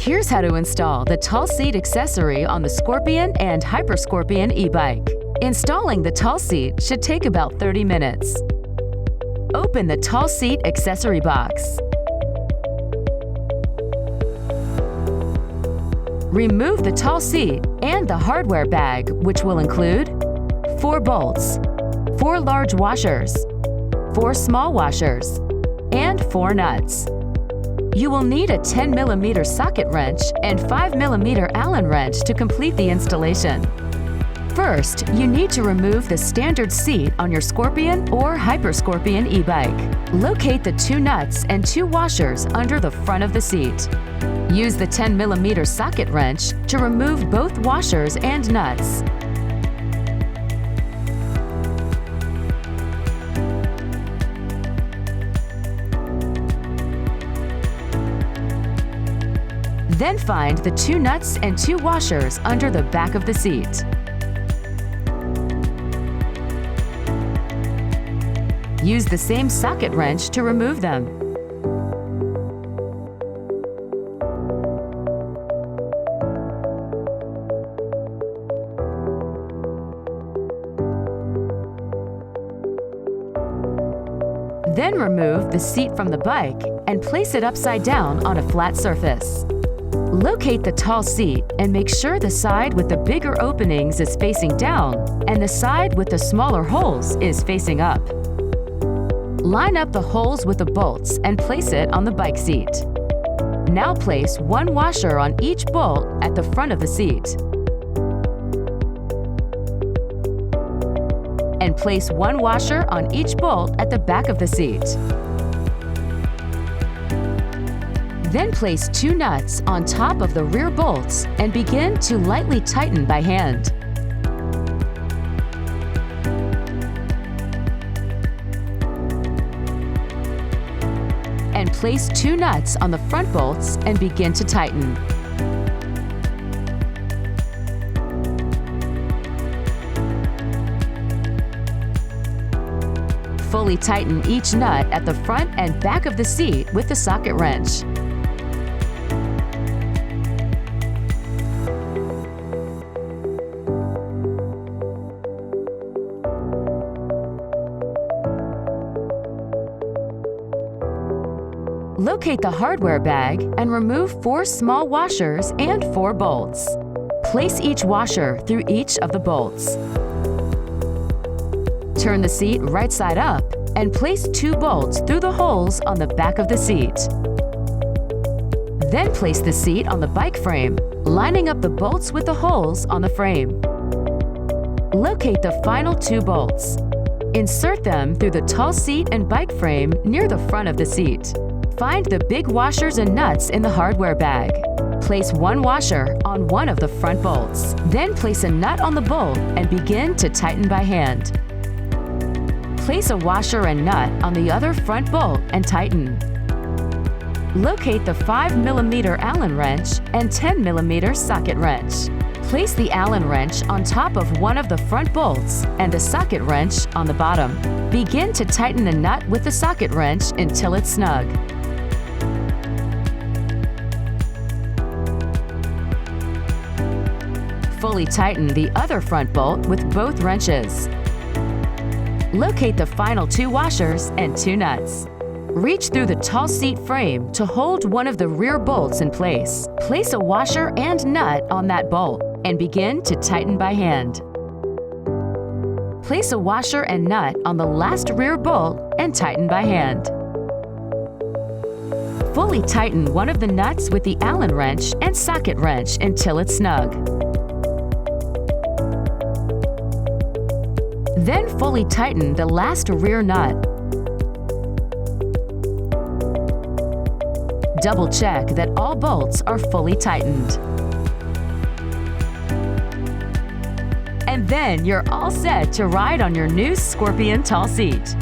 Here's how to install the tall seat accessory on the Scorpion and HyperScorpion e-bike. Installing the tall seat should take about 30 minutes. Open the tall seat accessory box. Remove the tall seat and the hardware bag, which will include 4 bolts, 4 large washers, 4 small washers, and 4 nuts. You will need a 10mm socket wrench and 5mm Allen wrench to complete the installation. First, you need to remove the standard seat on your Scorpion or HyperScorpion e-bike. Locate the 2 nuts and 2 washers under the front of the seat. Use the 10mm socket wrench to remove both washers and nuts. Then find the 2 nuts and 2 washers under the back of the seat. Use the same socket wrench to remove them. Then remove the seat from the bike and place it upside down on a flat surface. Locate the tall seat and make sure the side with the bigger openings is facing down and the side with the smaller holes is facing up. Line up the holes with the bolts and place it on the bike seat. Now place 1 washer on each bolt at the front of the seat. And place 1 washer on each bolt at the back of the seat. Then place 2 nuts on top of the rear bolts and begin to lightly tighten by hand. And place 2 nuts on the front bolts and begin to tighten. Fully tighten each nut at the front and back of the seat with the socket wrench. Locate the hardware bag and remove 4 small washers and 4 bolts. Place each washer through each of the bolts. Turn the seat right side up and place 2 bolts through the holes on the back of the seat. Then place the seat on the bike frame, lining up the bolts with the holes on the frame. Locate the final 2 bolts. Insert them through the tall seat and bike frame near the front of the seat. Find the big washers and nuts in the hardware bag. Place 1 washer on one of the front bolts. Then place a nut on the bolt and begin to tighten by hand. Place a washer and nut on the other front bolt and tighten. Locate the 5mm Allen wrench and 10mm socket wrench. Place the Allen wrench on top of one of the front bolts and the socket wrench on the bottom. Begin to tighten the nut with the socket wrench until it's snug. Fully tighten the other front bolt with both wrenches. Locate the final 2 washers and 2 nuts. Reach through the tall seat frame to hold one of the rear bolts in place. Place a washer and nut on that bolt and begin to tighten by hand. Place a washer and nut on the last rear bolt and tighten by hand. Fully tighten one of the nuts with the Allen wrench and socket wrench until it's snug. Then fully tighten the last rear nut. Double check that all bolts are fully tightened. And then you're all set to ride on your new Scorpion tall seat.